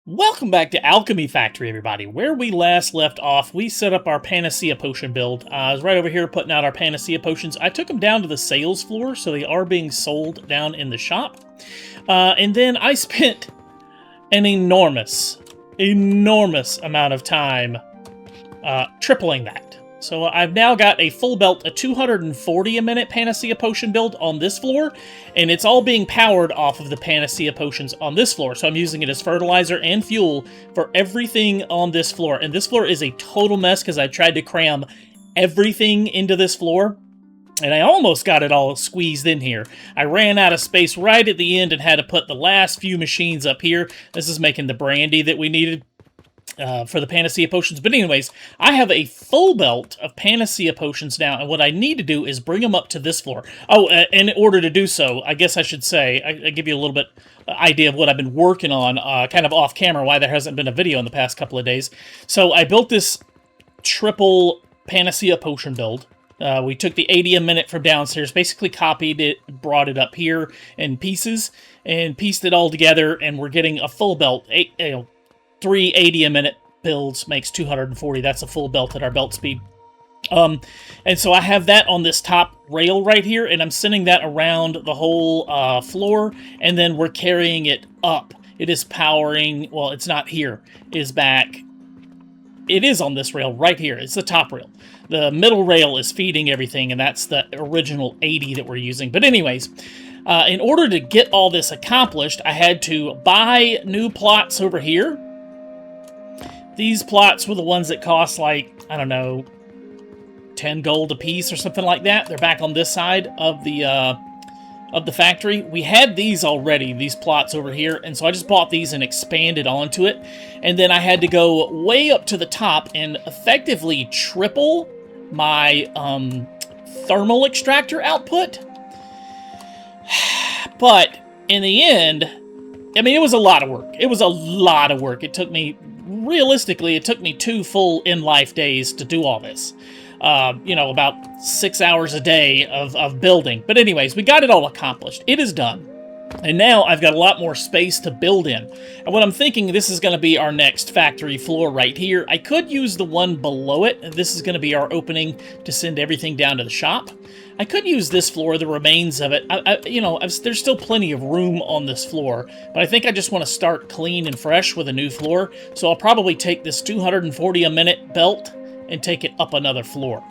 Welcome back to Alchemy Factory, everybody. Where we last left off, we set up our Panacea Potion build. I was right over here putting out our Panacea Potions. I took them down to the sales floor, so they are being sold down in the shop. And then I spent an enormous amount of time tripling that. So I've now got a full belt, a 240 a minute Panacea Potion build on this floor, and it's all being powered off of the Panacea Potions on this floor. So I'm using it as fertilizer and fuel for everything on this floor. And this floor is a total mess because I tried to cram everything into this floor, and I almost got it all squeezed in here. I ran out of space right at the end and had to put the last few machines up here. This is making the brandy that we needed for the Panacea Potions. But anyways, I have a full belt of Panacea Potions now, and what I need to do is bring them up to this floor. Oh, and in order to do so, I guess I should say, I give you a little bit idea of what I've been working on, kind of off camera, why there hasn't been a video in the past couple of days. So I built this triple Panacea Potion build. We took the 80 a minute from downstairs, basically copied it, brought it up here in pieces, and pieced it all together, and we're getting a full belt, 380 a minute builds makes 240. That's a full belt at our belt speed. And so I have that on this top rail right here, and I'm sending that around the whole floor, and then we're carrying it up. It is powering, well, it's not here, it is back. It is on this rail right here. It's the top rail. The middle rail is feeding everything, and that's the original 80 that we're using. But anyways, in order to get all this accomplished, I had to buy new plots over here. These plots were the ones that cost like, I don't know, 10 gold a piece or something like that. They're back on this side of the factory. We had these already, these plots over here, and so I just bought these and expanded onto it. And then I had to go way up to the top and effectively triple my thermal extractor output. But in the end, I mean, it was a lot of work. It was a lot of work. It took me, realistically, it took me 2 full in-life days to do all this. You know, about 6 hours a day of building. But anyways, we got it all accomplished. It is done. And now I've got a lot more space to build in. And what I'm thinking, this is going to be our next factory floor right here. I could use the one below it. This is going to be our opening to send everything down to the shop. I could use this floor, the remains of it. There's still plenty of room on this floor, but I think I just want to start clean and fresh with a new floor. So I'll probably take this 240 a minute belt and take it up another floor.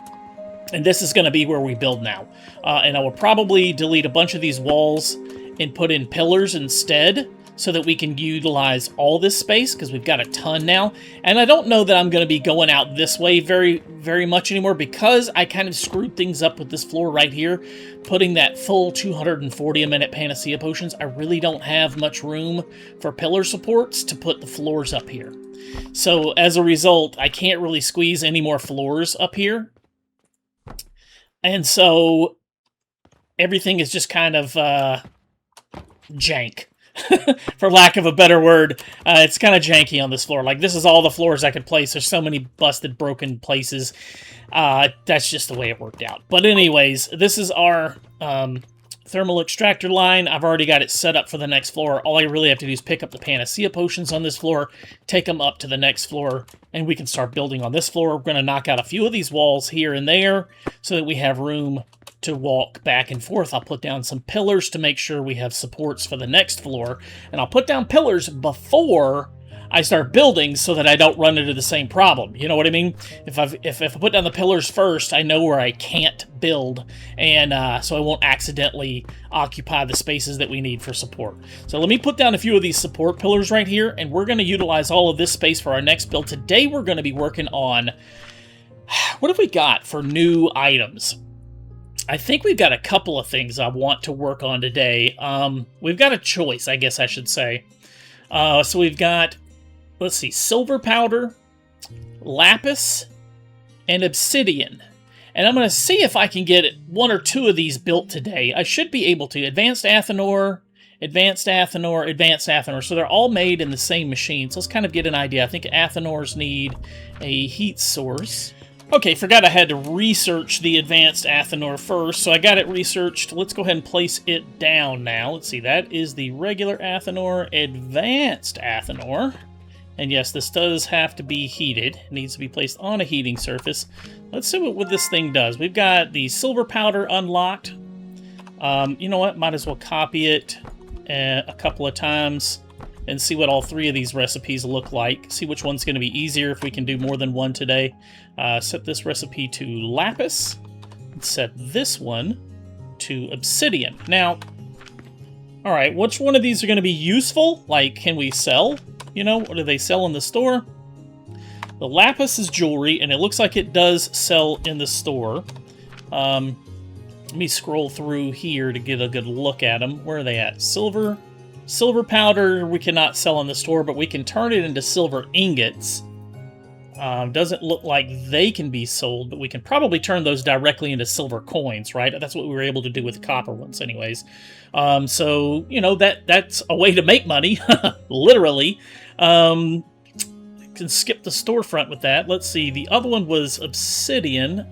And this is going to be where we build now. And I will probably delete a bunch of these walls and put in pillars instead so that we can utilize all this space because we've got a ton now. And I don't know that I'm going to be going out this way very much anymore because I kind of screwed things up with this floor right here. Putting that full 240 a minute Panacea Potions, I really don't have much room for pillar supports to put the floors up here. So as a result, I can't really squeeze any more floors up here. And so everything is just kind of jank, for lack of a better word. It's kind of janky on this floor. Like, this is all the floors I could place. There's so many busted, broken places. That's just the way it worked out. But anyways, this is our thermal extractor line. I've already got it set up for the next floor. All I really have to do is pick up the Panacea Potions on this floor, take them up to the next floor, and we can start building on this floor. We're going to knock out a few of these walls here and there so that we have room to walk back and forth. I'll put down some pillars to make sure we have supports for the next floor, and I'll put down pillars before I start building so that I don't run into the same problem. You know what I mean? If I put down the pillars first, I know where I can't build, and so I won't accidentally occupy the spaces that we need for support. So let me put down a few of these support pillars right here, and we're going to utilize all of this space for our next build. Today we're going to be working on, what have we got for new items? I think we've got a couple of things I want to work on today. We've got a choice, I guess I should say. So we've got, let's see, silver powder, lapis, and obsidian. And I'm going to see if I can get 1 or 2 of these built today. I should be able to. Advanced Athanor, Advanced Athanor, Advanced Athanor. So they're all made in the same machine. So let's kind of get an idea. I think Athanors need a heat source. Okay, forgot I had to research the Advanced Athanor first, so I got it researched. Let's go ahead and place it down now. Let's see, that is the regular Athanor, Advanced Athanor. And yes, this does have to be heated. It needs to be placed on a heating surface. Let's see what this thing does. We've got the silver powder unlocked. You know what? Might as well copy it a couple of times and see what all three of these recipes look like. See which one's going to be easier if we can do more than one today. Set this recipe to lapis. And set this one to obsidian. Now, all right, which one of these are going to be useful? Like, can we sell? You know, what do they sell in the store? The lapis is jewelry, and it looks like it does sell in the store. Let me scroll through here to get a good look at them. Where are they at? Silver powder we cannot sell in the store, but we can turn it into silver ingots. Doesn't look like they can be sold, but we can probably turn those directly into silver coins, right? That's what we were able to do with copper ones anyways. So, you know, that's a way to make money, literally. Can skip the storefront with that. Let's see, the other one was obsidian.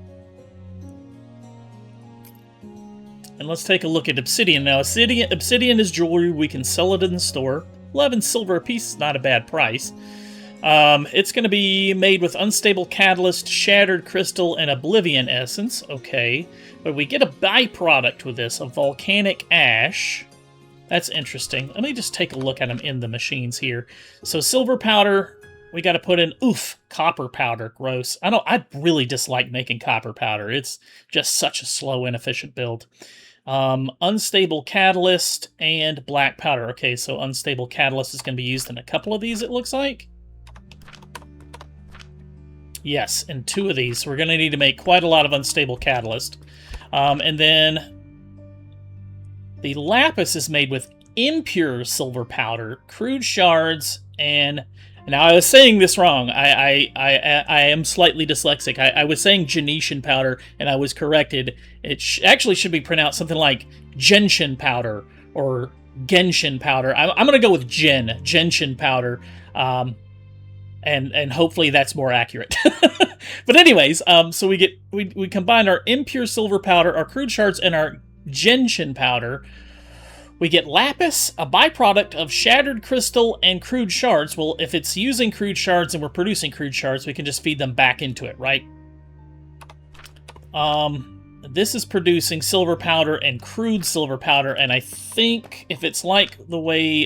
And let's take a look at obsidian. Now, obsidian is jewelry. We can sell it in the store. 11 silver a piece is not a bad price. It's going to be made with unstable catalyst, shattered crystal, and oblivion essence. Okay. But we get a byproduct with this, a volcanic ash. That's interesting. Let me just take a look at them in the machines here. So silver powder, we got to put in, copper powder. Gross. I really dislike making copper powder. It's just such a slow, inefficient build. Unstable catalyst and black powder. Okay, so unstable catalyst is going to be used in a couple of these, it looks like. Yes, in 2 of these. We're going to need to make quite a lot of unstable catalyst. And then the lapis is made with impure silver powder, crude shards, and now I was saying this wrong. I am slightly dyslexic. I was saying Genetian powder, and I was corrected. It actually should be pronounced something like gentian powder or gentian powder. I'm going to go with gentian powder. And hopefully that's more accurate. But anyways, so we combine our impure silver powder, our crude shards, and our gentian powder. We get lapis, a byproduct of shattered crystal and crude shards. Well, if it's using crude shards and we're producing crude shards, we can just feed them back into it, right? This is producing silver powder and crude silver powder, and I think if it's like the way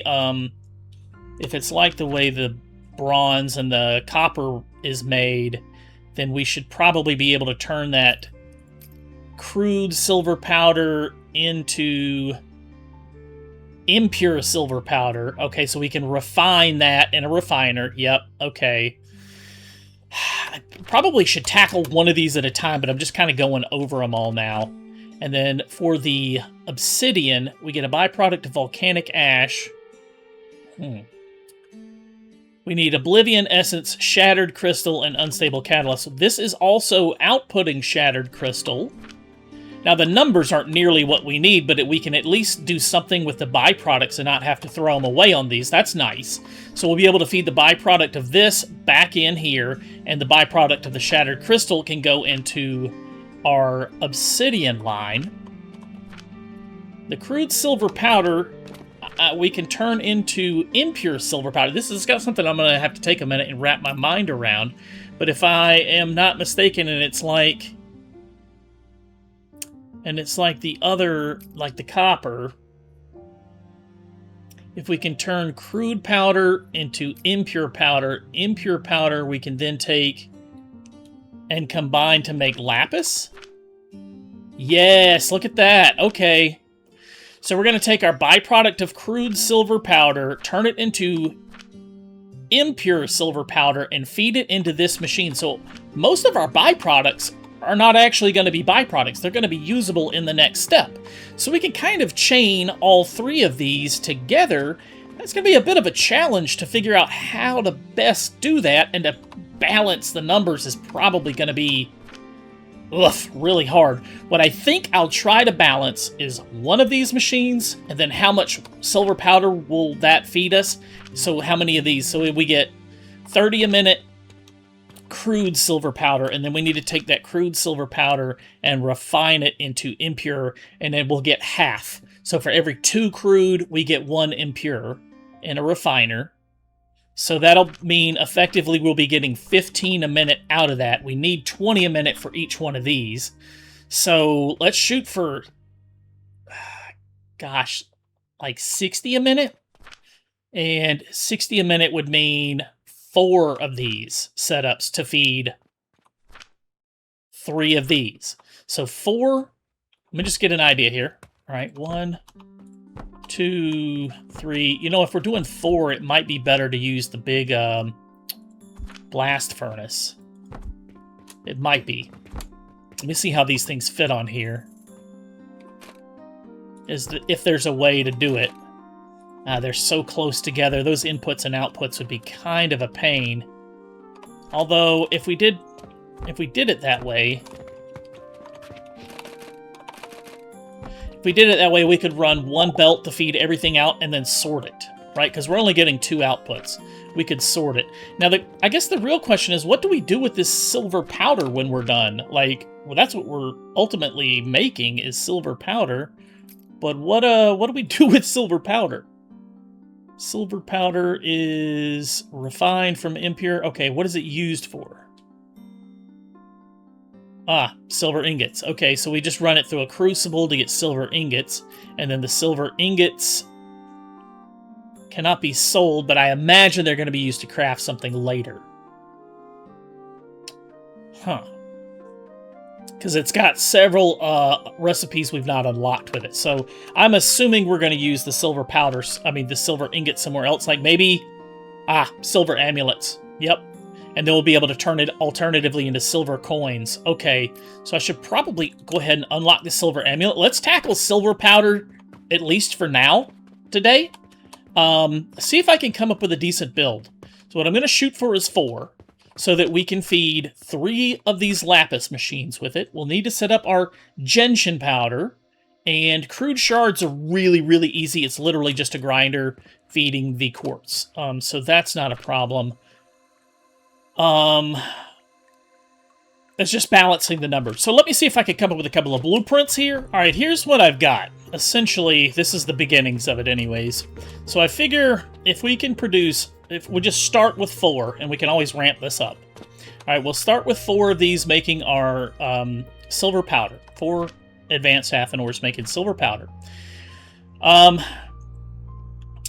the bronze and the copper is made, then we should probably be able to turn that crude silver powder into impure silver powder. Okay, so we can refine that in a refiner. Yep, okay. I probably should tackle one of these at a time, but I'm just kind of going over them all now. And then for the obsidian, we get a byproduct of volcanic ash. We need oblivion essence, shattered crystal, and unstable catalyst. This is also outputting shattered crystal. Now, the numbers aren't nearly what we need, but we can at least do something with the byproducts and not have to throw them away on these. That's nice. So we'll be able to feed the byproduct of this back in here, and the byproduct of the shattered crystal can go into our obsidian line. The crude silver powder we can turn into impure silver powder. This has got something I'm going to have to take a minute and wrap my mind around. But if I am not mistaken, and it's like the other, like the copper, if we can turn crude powder into impure powder we can then take and combine to make lapis? Yes, look at that. Okay. So we're going to take our byproduct of crude silver powder, turn it into impure silver powder, and feed it into this machine. So most of our byproducts are not actually going to be byproducts. They're going to be usable in the next step. So we can kind of chain all 3 of these together. That's going to be a bit of a challenge to figure out how to best do that, and to balance the numbers is probably going to be really hard. What I think I'll try to balance is one of these machines, and then how much silver powder will that feed us. So how many of these? So we get 30 a minute crude silver powder, and then we need to take that crude silver powder and refine it into impure, and then we'll get half. So for every 2 crude, we get 1 impure in a refiner. So that'll mean effectively we'll be getting 15 a minute out of that. We need 20 a minute for each one of these. So let's shoot for, gosh, like 60 a minute. And 60 a minute would mean 4 of these setups to feed 3 of these. So 4, let me just get an idea here. All right, 1, 2, 3. You know, if we're doing 4, it might be better to use the big blast furnace. It might be. Let me see how these things fit on here. If there's a way to do it. They're so close together. Those inputs and outputs would be kind of a pain. Although, if we did it that way, we could run one belt to feed everything out and then sort it, right? Because we're only getting 2 outputs. We could sort it. Now, I guess the real question is, what do we do with this silver powder when we're done? Like, well, that's what we're ultimately making is silver powder. But what do we do with silver powder? Silver powder is refined from impure. Okay, what is it used for? Silver ingots. Okay, so we just run it through a crucible to get silver ingots, and then the silver ingots cannot be sold, but I imagine they're going to be used to craft something later. Huh. Because it's got several recipes we've not unlocked with it. So I'm assuming we're going to use the silver powder, the silver ingot somewhere else, like maybe, silver amulets. Yep. And then we'll be able to turn it alternatively into silver coins. Okay, so I should probably go ahead and unlock the silver amulet. Let's tackle silver powder, at least for now, today. See if I can come up with a decent build. So what I'm going to shoot for is 4. So that we can feed 3 of these lapis machines with it. We'll need to set up our gentian powder. And crude shards are really, really easy. It's literally just a grinder feeding the quartz. So that's not a problem. It's just balancing the numbers. So let me see if I can come up with a couple of blueprints here. All right, here's what I've got. Essentially, this is the beginnings of it anyways. So I figure if we can produce... If we just start with 4, and we can always ramp this up. All right, we'll start with 4 of these making our silver powder. 4 advanced half-an ores making silver powder.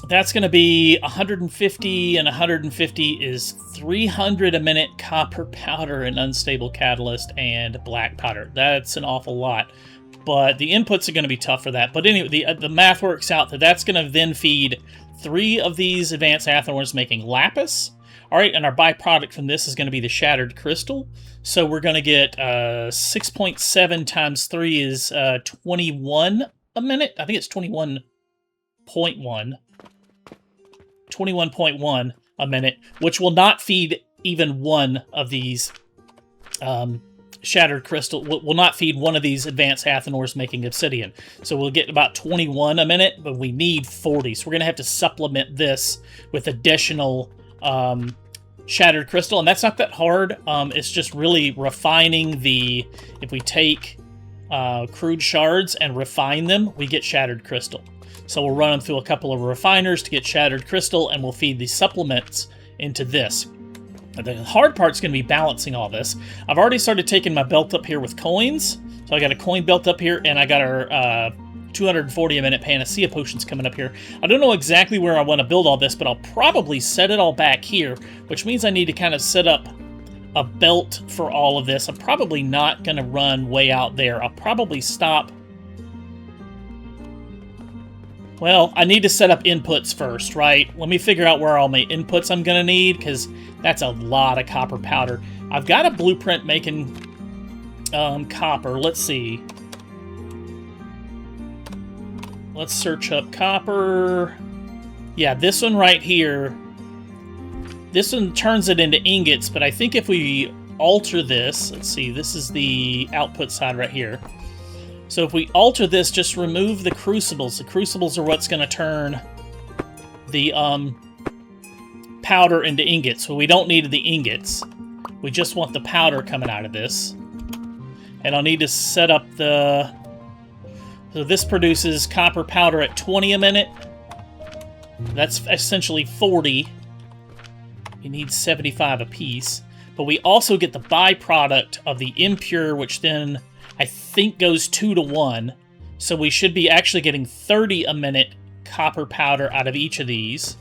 That's going to be 150, and 150 is 300 a minute copper powder and unstable catalyst and black powder. That's an awful lot. But the inputs are going to be tough for that. But anyway, the math works out that that's going to then feed 3 of these advanced half-an ores making lapis. All right, and our byproduct from this is going to be the shattered crystal. So we're going to get 6.7 times 3 is 21 a minute. I think it's 21.1. 21.1 a minute, which will not feed even one of these shattered crystal, will not feed one of these advanced half-an ores making obsidian. So we'll get about 21 a minute, but we need 40. So we're going to have to supplement this with additional shattered crystal, and that's not that hard. It's just really refining if we take crude shards and refine them, we get shattered crystal. So we'll run them through a couple of refiners to get shattered crystal, and we'll feed the supplements into this. The hard part's going to be balancing all this. I've already started taking my belt up here with coins. So I got a coin belt up here, and I got our 240 a minute Panacea potions coming up here. I don't know exactly where I want to build all this, but I'll probably set it all back here, which means I need to kind of set up a belt for all of this. I'm probably not going to run way out there. I'll probably stop. Well, I need to set up inputs first, right? Let me figure out where all my inputs I'm going to need, because that's a lot of copper powder. I've got a blueprint making copper. Let's see. Let's search up copper. Yeah, this one right here. This one turns it into ingots, but I think if we alter this, let's see, this is the output side right here. So if we alter this, just remove the crucibles. The crucibles are what's going to turn the powder into ingots. So we don't need the ingots. We just want the powder coming out of this. And I'll need to set up the... So this produces copper powder at 20 a minute. That's essentially 40. We need 75 apiece. But we also get the byproduct of the impure, which then I think goes 2 to 1. So we should be actually getting 30 a minute copper powder out of each of these.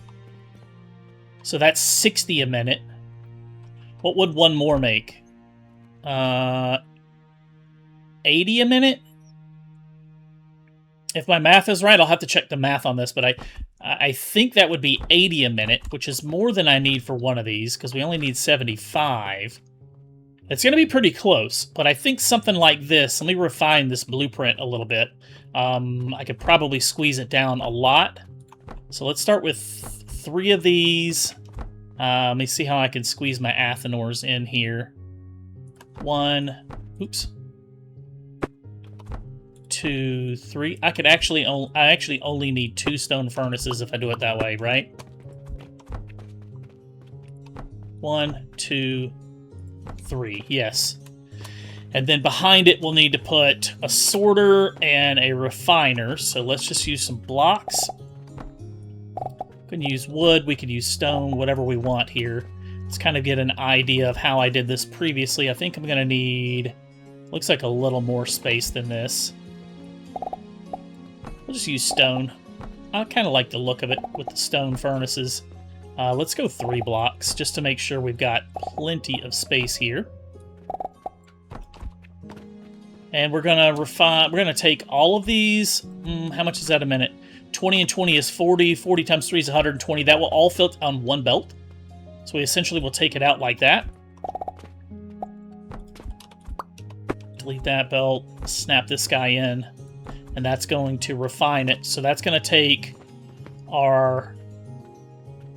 So that's 60 a minute. What would one more make? 80 a minute? If my math is right, I'll have to check the math on this, but I think that would be 80 a minute, which is more than I need for one of these, because we only need 75. It's going to be pretty close, but I think something like this, let me refine this blueprint a little bit. I could probably squeeze it down a lot. So let's start with 3 of these. Let me see how I can squeeze my Athenors in here. 1, oops. 2, 3. I actually only need 2 stone furnaces if I do it that way, right? 1, 2, 3. Yes. And then behind it, we'll need to put a sorter and a refiner. So let's just use some blocks. We can use wood, we can use stone, whatever we want here. Let's kind of get an idea of how I did this previously. I think I'm going to need, looks like a little more space than this. We'll just use stone. I kind of like the look of it with the stone furnaces. Let's go 3 blocks just to make sure we've got plenty of space here. And we're gonna refine. We're gonna take all of these. How much is that a minute? 20 and 20 is 40. 40 times 3 is 120. That will all fit on one belt. So we essentially will take it out like that. Delete that belt. Snap this guy in. And that's going to refine it. So that's going to take our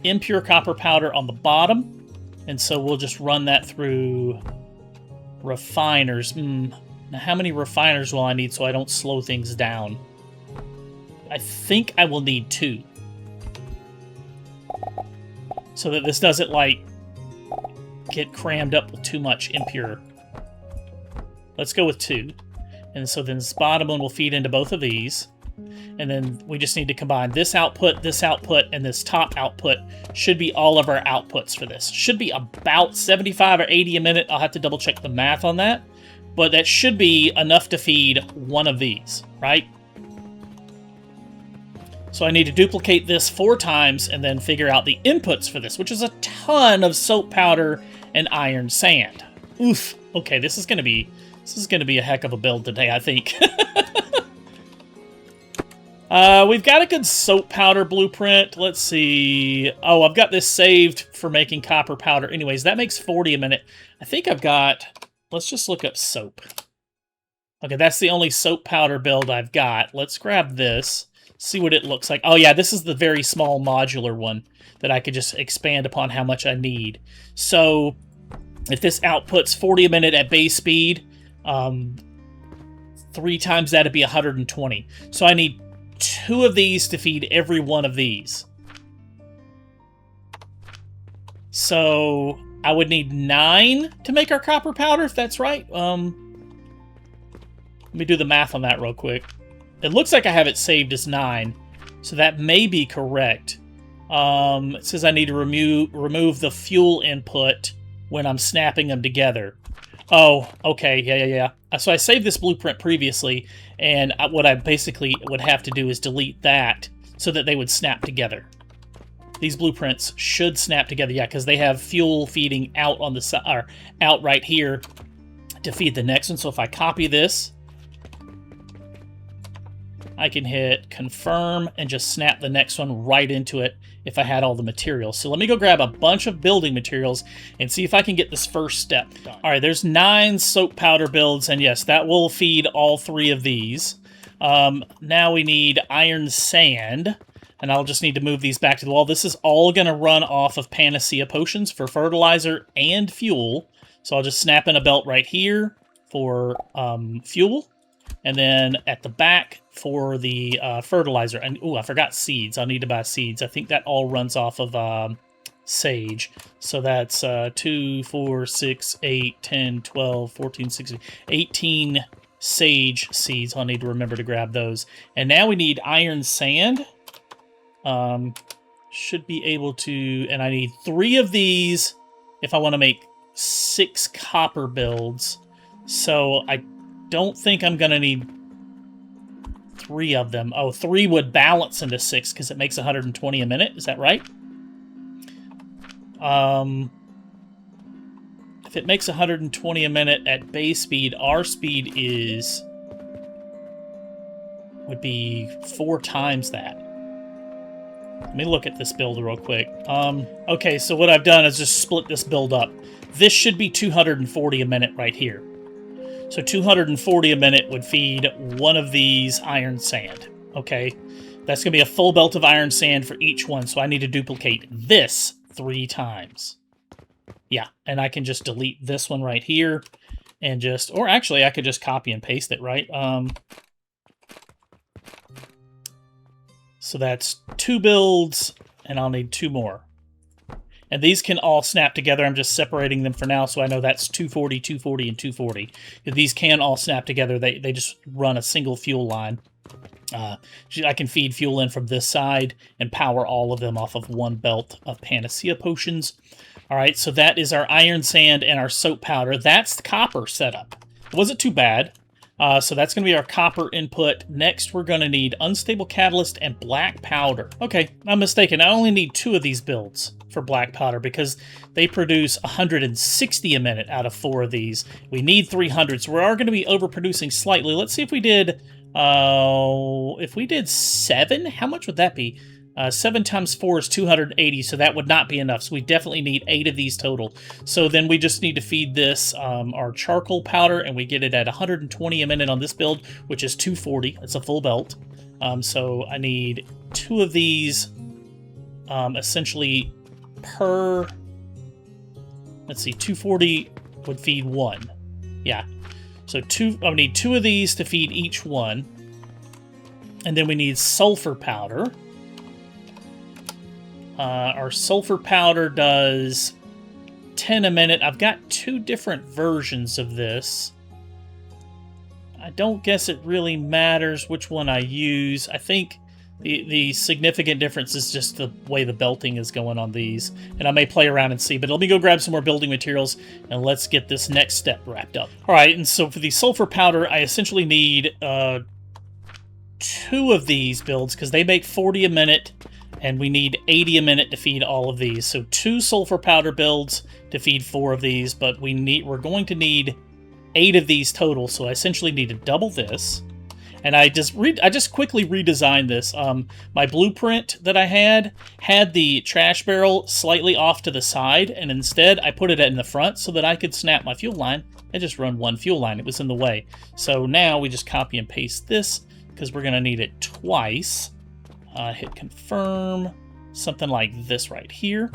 impure copper powder on the bottom. And so we'll just run that through refiners. Now how many refiners will I need so I don't slow things down? I think I will need 2. So that this doesn't, like, get crammed up with too much impure. Let's go with 2. And so then this bottom one will feed into both of these. And then we just need to combine this output, and this top output. Should be all of our outputs for this. Should be about 75 or 80 a minute. I'll have to double check the math on that. But that should be enough to feed one of these, right? So I need to duplicate this 4 times and then figure out the inputs for this, which is a ton of soap powder and iron sand. Oof. Okay, this is going to be a heck of a build today, I think. We've got a good soap powder blueprint. Let's see. Oh, I've got this saved for making copper powder. Anyways, that makes 40 a minute. I think I've got... Let's just look up soap. Okay, that's the only soap powder build I've got. Let's grab this. See what it looks like. Oh yeah, this is the very small modular one that I could just expand upon how much I need. So if this outputs 40 a minute at base speed, 3 times that'd be 120. So I need 2 of these to feed every one of these. So I would need 9 to make our copper powder, if that's right. Let me do the math on that real quick. It looks like I have it saved as 9, so that may be correct. It says I need to remove the fuel input when I'm snapping them together. Oh, okay, yeah. So I saved this blueprint previously, and what I basically would have to do is delete that so that they would snap together. These blueprints should snap together, yeah, because they have fuel feeding out on the side, or out right here to feed the next one. So if I copy this, I can hit confirm and just snap the next one right into it if I had all the materials. So let me go grab a bunch of building materials and see if I can get this first step done. All right, there's 9 soap powder builds, and yes, that will feed all 3 of these. Now we need iron sand, and I'll just need to move these back to the wall. This is all going to run off of Panacea potions for fertilizer and fuel. So I'll just snap in a belt right here for fuel. And then at the back for the fertilizer. And, ooh, I forgot seeds. I'll need to buy seeds. I think that all runs off of sage. So that's 2, 4, 6, 8, 10, 12, 14, 16, 18 sage seeds. I'll need to remember to grab those. And now we need iron sand. should be able to, and I need 3 of these if I want to make 6 copper builds. So I don't think I'm going to need 3 of them. Oh, 3 would balance into 6 because it makes 120 a minute. Is that right? If it makes 120 a minute at base speed, our speed would be 4 times that. Let me look at this build real quick. Okay, so what I've done is just split this build up. This should be 240 a minute right here. So 240 a minute would feed 1 of these iron sand. Okay, that's going to be a full belt of iron sand for each one, so I need to duplicate this 3 times. Yeah, and I can just delete this one right here and just, or actually I could just copy and paste it, right? So that's 2 builds, and I'll need 2 more. And these can all snap together. I'm just separating them for now, so I know that's 240, 240, and 240. These can all snap together. They just run a single fuel line. I can feed fuel in from this side and power all of them off of 1 belt of Panacea potions. All right, so that is our iron sand and our soap powder. That's the copper setup. It wasn't too bad. So that's going to be our copper input. Next, we're going to need unstable catalyst and black powder. Okay, I'm mistaken. I only need 2 of these builds for black powder because they produce 160 a minute out of 4 of these. We need 300, so we are going to be overproducing slightly. Let's see if we did 7, how much would that be? 7 times 4 is 280, so that would not be enough. So we definitely need 8 of these total. So then we just need to feed this our charcoal powder, and we get it at 120 a minute on this build, which is 240. It's a full belt. So I need 2 of these, essentially per. Let's see, 240 would feed 1. Yeah. So I need 2 of these to feed each one, and then we need sulfur powder. Our sulfur powder does 10 a minute. I've got 2 different versions of this. I don't guess it really matters which one I use. I think the significant difference is just the way the belting is going on these. And I may play around and see, but let me go grab some more building materials and let's get this next step wrapped up. All right, and so for the sulfur powder, I essentially need 2 of these builds because they make 40 a minute. And we need 80 a minute to feed all of these. So 2 sulfur powder builds to feed 4 of these, but we're going to need 8 of these total. So I essentially need to double this. And I just quickly redesigned this. My blueprint that I had the trash barrel slightly off to the side, and instead I put it in the front so that I could snap my fuel line and just run 1 fuel line. It was in the way. So now we just copy and paste this because we're going to need it twice. Hit confirm, something like this right here.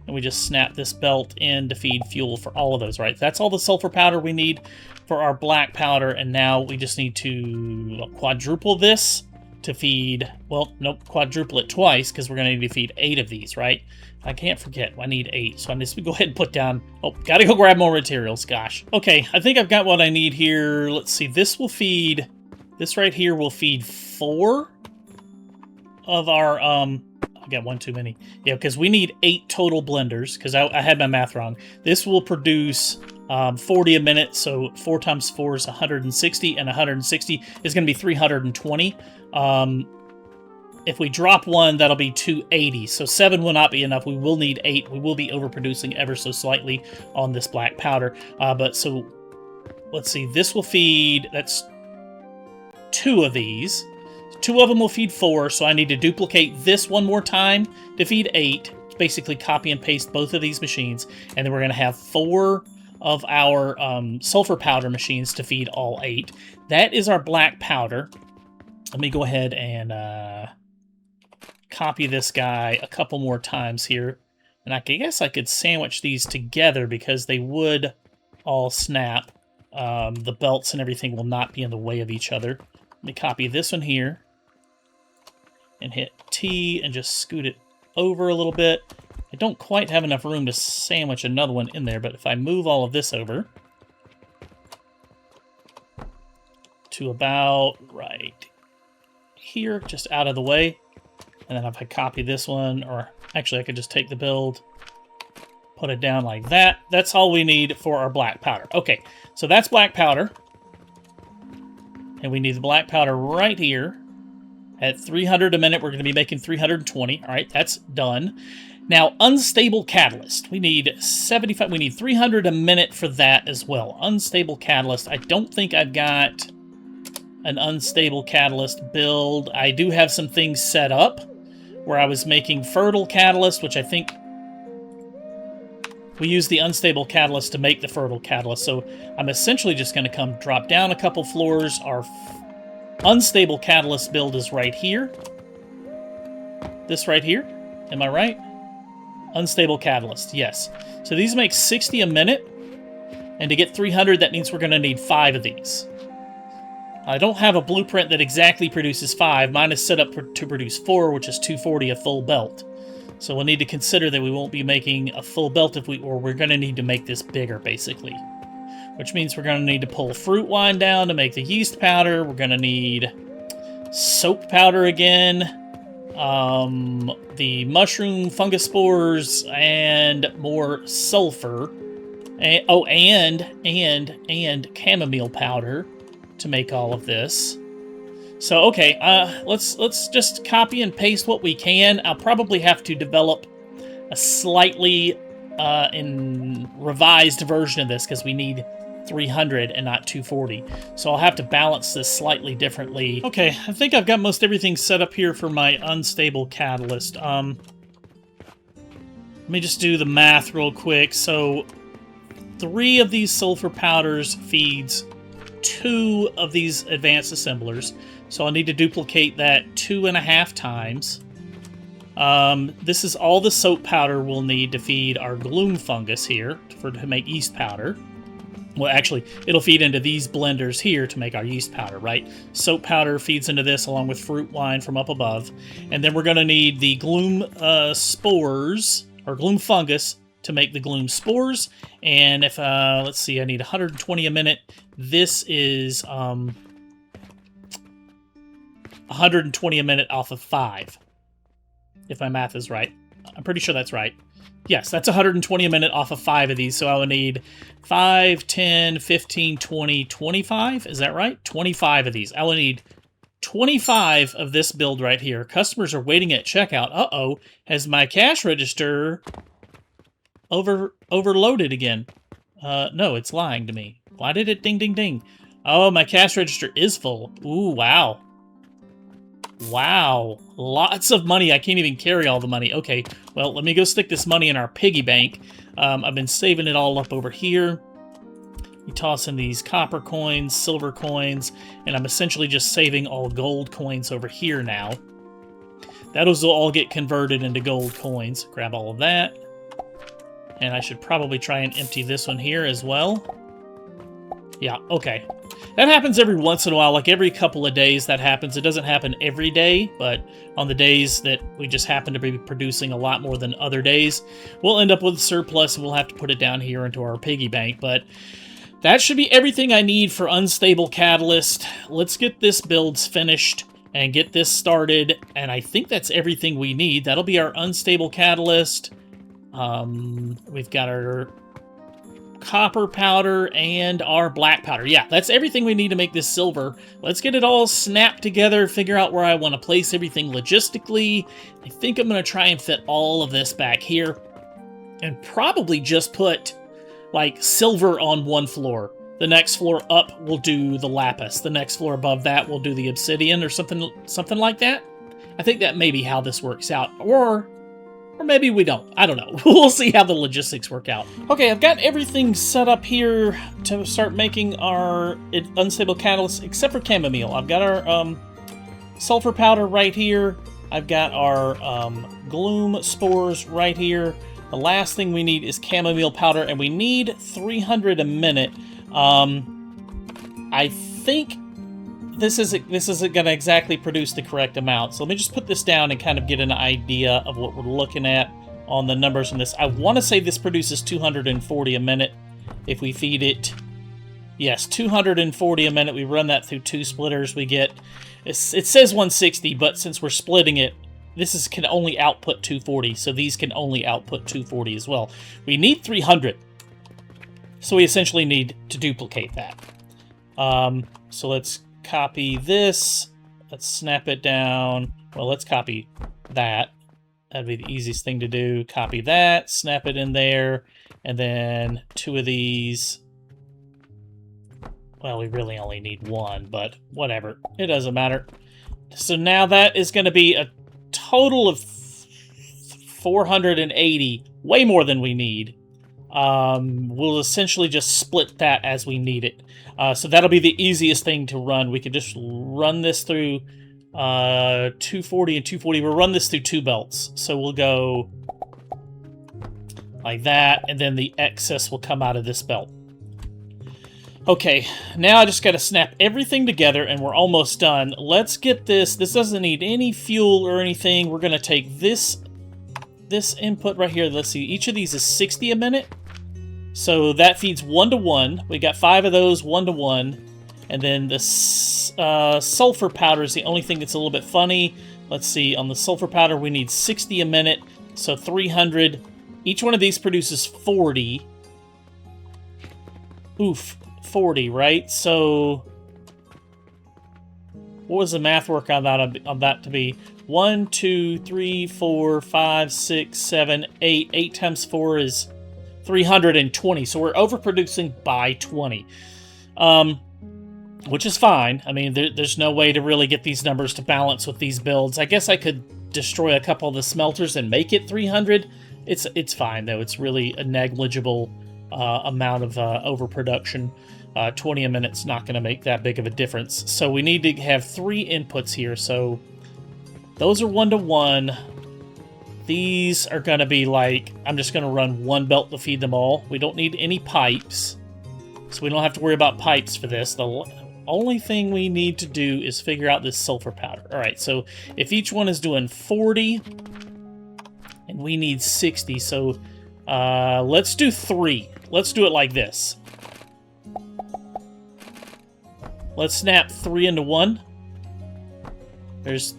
And we just snap this belt in to feed fuel for all of those, right? That's all the sulfur powder we need for our black powder. And now we just need to quadruple this to feed, well, nope, quadruple it twice because we're going to need to feed 8 of these, right? I can't forget, I need 8. So I'm just going to go ahead and put down, oh, got to go grab more materials, gosh. Okay, I think I've got what I need here. Let's see, this right here will feed 4 of our, I got 1 too many. Yeah, because we need 8 total blenders, because I had my math wrong. This will produce 40 a minute, so 4 times 4 is 160, and 160 is going to be 320. If we drop 1, that'll be 280, so 7 will not be enough. We will need 8. We will be overproducing ever so slightly on this black powder. But so, let's see, this will feed, that's 2 of these. 2 of them will feed 4, so I need to duplicate this 1 more time to feed 8. Basically copy and paste both of these machines, and then we're going to have 4 of our sulfur powder machines to feed all 8. That is our black powder. Let me go ahead and copy this guy a couple more times here. And I guess I could sandwich these together because they would all snap. The belts and everything will not be in the way of each other. Let me copy this one here and hit T and just scoot it over a little bit. I don't quite have enough room to sandwich another one in there, but if I move all of this over to about right here, just out of the way, and then if I copy this one, or Actually, I could just take the build, put it down like that. That's all we need for our black powder. Okay, so that's black powder. And we need the black powder right here. At 300 a minute, we're going to be making 320. All right, that's done. Now, unstable catalyst. We need 75. We need 300 a minute for that as well. Unstable catalyst. I don't think I've got an unstable catalyst build. I do have some things set up where I was making fertile catalyst, which I think we use the unstable catalyst to make the fertile catalyst. So I'm essentially just going to come drop down a couple floors. Our unstable catalyst build is right here. This right here. Am I right? Unstable catalyst, yes. So these make 60 a minute. And to get 300, that means we're going to need 5 of these. I don't have a blueprint that exactly produces 5. Mine is set up to produce 4, which is 240 a full belt. So we'll need to consider that we won't be making a full belt or we're going to need to make this bigger, basically. Which means we're going to need to pull fruit wine down to make the yeast powder. We're going to need soap powder again, the mushroom fungus spores, and more sulfur. And chamomile powder to make all of this. So, okay, let's just copy and paste what we can. I'll probably have to develop a slightly revised version of this because we need 300 and not 240. So I'll have to balance this slightly differently. Okay, I think I've got most everything set up here for my unstable catalyst. Let me just do the math real quick. So 3 of these sulfur powders feeds 2 of these advanced assemblers. So I'll need to duplicate that 2.5 times. This is all the soap powder we'll need to feed our gloom fungus here to make yeast powder. Well, actually, it'll feed into these blenders here to make our yeast powder, right? Soap powder feeds into this along with fruit wine from up above. And then we're going to need the gloom spores, or gloom fungus, to make the gloom spores. And if, let's see, I need 120 a minute. This is 120 a minute off of 5, if my math is right. I'm pretty sure that's right. Yes, that's 120 a minute off of 5 of these, so I would need 5, 10, 15, 20, 25. Is that right? 25 of these. I will need 25 of this build right here. Customers are waiting at checkout. Uh-oh, has my cash register overloaded again? No, it's lying to me. Why did it ding, ding, ding? Oh, my cash register is full. Ooh, wow. Wow. Lots of money. I can't even carry all the money. Okay, well, let me go stick this money in our piggy bank. I've been saving it all up over here. You toss in these copper coins, silver coins, and I'm essentially just saving all gold coins over here now. Those will all get converted into gold coins. Grab all of that. And I should probably try and empty this one here as well. Yeah, okay. That happens every once in a while, like every couple of days that happens. It doesn't happen every day, but on the days that we just happen to be producing a lot more than other days, we'll end up with a surplus and we'll have to put it down here into our piggy bank. But that should be everything I need for unstable catalyst. Let's get this builds finished and get this started, and I think that's everything we need. That'll be our unstable catalyst. We've got our copper powder and our black powder. Yeah, that's everything we need to make this silver. Let's get it all snapped together, figure out where I want to place everything logistically. I think I'm going to try and fit all of this back here and probably just put like silver on one floor. The next floor up will do the lapis. The next floor above that will do the obsidian or something like that. I think that may be how this works out. Or maybe we don't. I don't know. We'll see how the logistics work out. Okay, I've got everything set up here to start making our unstable catalyst, except for chamomile. I've got our sulfur powder right here. I've got our gloom spores right here. The last thing we need is chamomile powder, and we need 300 a minute. I think this isn't going to exactly produce the correct amount. So let me just put this down and kind of get an idea of what we're looking at on the numbers in this. I want to say this produces 240 a minute if we feed it. Yes, 240 a minute. We run that through 2 splitters. We get, it says 160, but since we're splitting it, this is can only output 240, so these can only output 240 as well. We need 300, so we essentially need to duplicate that. So let's copy this. Let's snap it down. Well, let's copy that. That'd be the easiest thing to do. Copy that, snap it in there, and then 2 of these. Well, we really only need 1, but whatever. It doesn't matter. So now that is going to be a total of 480, way more than we need. We'll essentially just split that as we need it. So that'll be the easiest thing to run. We could just run this through 240 and 240. We'll run this through 2 belts. So we'll go like that, and then the excess will come out of this belt. Okay, now I just got to snap everything together, and we're almost done. Let's get this. This doesn't need any fuel or anything. We're going to take this input right here. Let's see. Each of these is 60 a minute. So that feeds 1 to 1. We got 5 of those, 1 to 1. And then the sulfur powder is the only thing that's a little bit funny. Let's see. On the sulfur powder, we need 60 a minute. So 300. Each one of these produces 40. Oof. 40, right? So what was the math work on that to be? 1, 2, 3, 4, 5, 6, 7, 8. 8 times 4 is 320. So we're overproducing by 20. Which is fine. I mean, there's no way to really get these numbers to balance with these builds. I guess I could destroy a couple of the smelters and make it 300. It's fine, though. It's really a negligible amount of overproduction. 20 a minute's not going to make that big of a difference. So we need to have 3 inputs here. So those are 1 to 1. These are going to be like, I'm just going to run 1 belt to feed them all. We don't need any pipes, so we don't have to worry about pipes for this. The only thing we need to do is figure out this sulfur powder. All right, so if each one is doing 40, and we need 60, so let's do 3. Let's do it like this. Let's snap 3 into 1. There's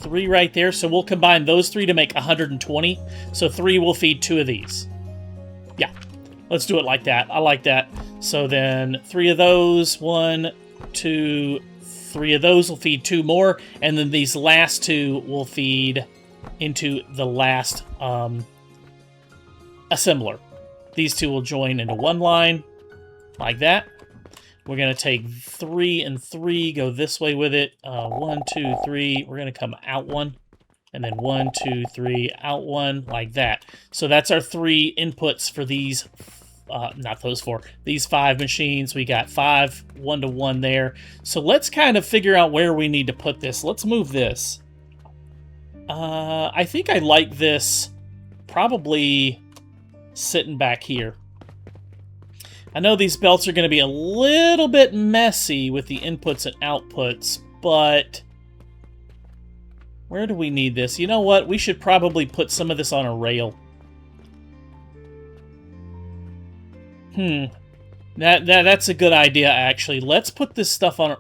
3 right there, so we'll combine those 3 to make 120. So 3 will feed 2 of these. Yeah, let's do it like that. I like that. So then 3 of those, 1, 2, 3 of those will feed 2 more, and then these last 2 will feed into the last assembler. These 2 will join into 1 line, like that. We're going to take 3 and 3, go this way with it. 1, 2, 3. We're going to come out 1. And then 1, 2, 3, out 1, like that. So that's our 3 inputs for these, not those 4, these 5 machines. We got 5, 1 to 1 there. So let's kind of figure out where we need to put this. Let's move this. I think I like this probably sitting back here. I know these belts are going to be a little bit messy with the inputs and outputs, but where do we need this? You know what? We should probably put some of this on a rail. That's a good idea, actually. Let's put this stuff on...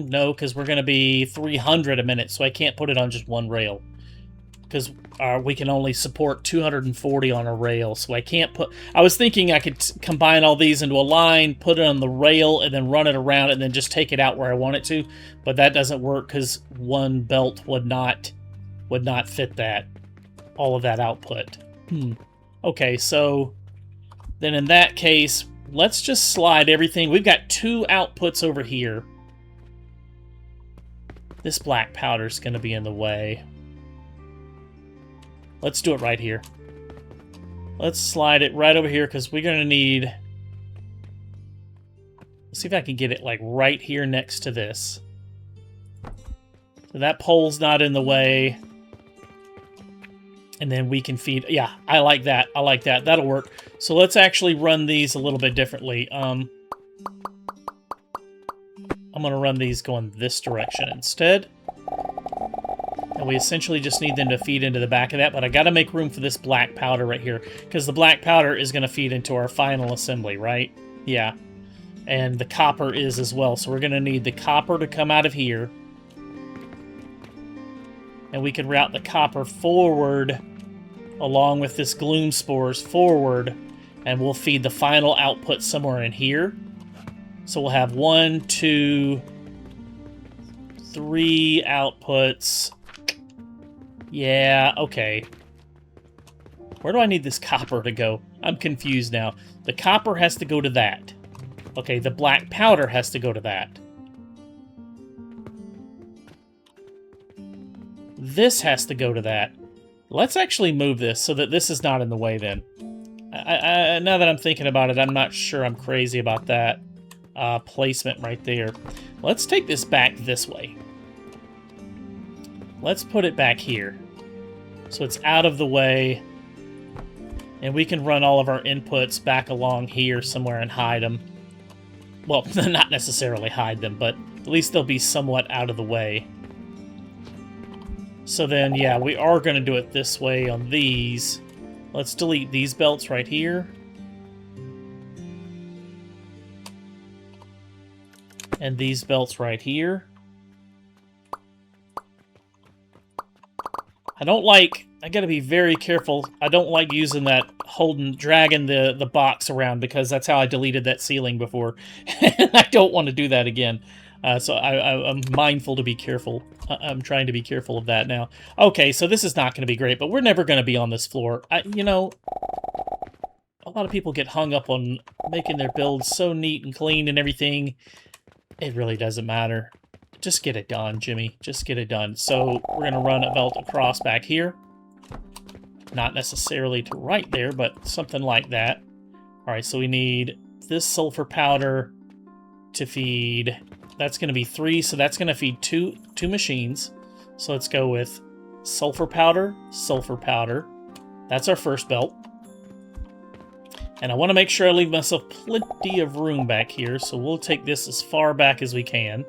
no, because we're going to be 300 a minute, so I can't put it on just one rail. Because we can only support 240 on a rail, so I can't put... I was thinking I could combine all these into a line, put it on the rail, and then run it around, and then just take it out where I want it to. But that doesn't work, because one belt would not fit that. All of that output. Okay, so... then in that case, let's just slide everything. We've got 2 outputs over here. This black powder's going to be in the way. Let's do it right here. Let's slide it right over here because we're going to need... let's see if I can get it like right here next to this. So that pole's not in the way. And then we can feed... yeah, I like that. I like that. That'll work. So let's actually run these a little bit differently. I'm going to run these going this direction instead. And we essentially just need them to feed into the back of that, but I got to make room for this black powder right here, because the black powder is going to feed into our final assembly, right? Yeah. And the copper is as well, so we're going to need the copper to come out of here. And we can route the copper forward along with this gloom spores forward, and we'll feed the final output somewhere in here. So we'll have 1, 2, 3 outputs. Yeah, okay. Where do I need this copper to go? I'm confused now. The copper has to go to that. Okay, the black powder has to go to that. This has to go to that. Let's actually move this so that this is not in the way then. Now that I'm thinking about it, I'm not sure I'm crazy about that placement right there. Let's take this back this way. Let's put it back here. So it's out of the way. And we can run all of our inputs back along here somewhere and hide them. Well, not necessarily hide them, but at least they'll be somewhat out of the way. So then, yeah, we are going to do it this way on these. Let's delete these belts right here. And these belts right here. I gotta be very careful. I don't like using that dragging the box around, because that's how I deleted that ceiling before. I don't want to do that again. So I'm mindful to be careful. I'm trying to be careful of that now. Okay, so this is not going to be great, but we're never going to be on this floor. You know, a lot of people get hung up on making their builds so neat and clean and everything. It really doesn't matter. Just get it done, Jimmy. Just get it done. So we're going to run a belt across back here. Not necessarily to right there, but something like that. All right, so we need this sulfur powder to feed. That's going to be 3, so that's going to feed two machines. So let's go with sulfur powder, sulfur powder. That's our first belt. And I want to make sure I leave myself plenty of room back here, so we'll take this as far back as we can.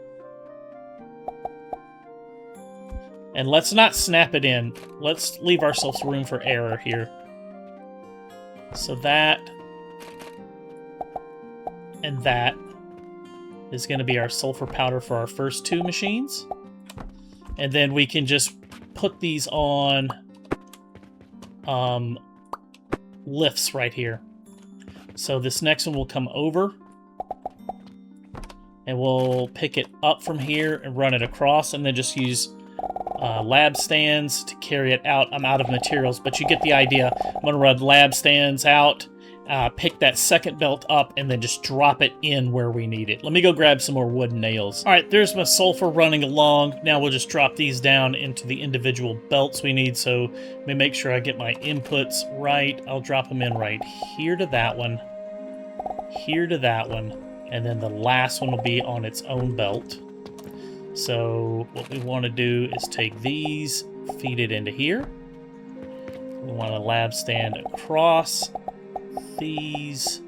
And let's not snap it in. Let's leave ourselves room for error here. So that and that is going to be our sulfur powder for our first 2 machines. And then we can just put these on lifts right here. So this next one will come over. And we'll pick it up from here and run it across, and then just use lab stands to carry it out. I'm out of materials, but you get the idea. I'm going to run lab stands out, pick that second belt up, and then just drop it in where we need it. Let me go grab some more wooden nails. All right, there's my sulfur running along. Now we'll just drop these down into the individual belts we need. So let me make sure I get my inputs right. I'll drop them in right here to that one, here to that one, and then the last one will be on its own belt. So what we want to do is take these, feed it into here. We want a lab stand across these.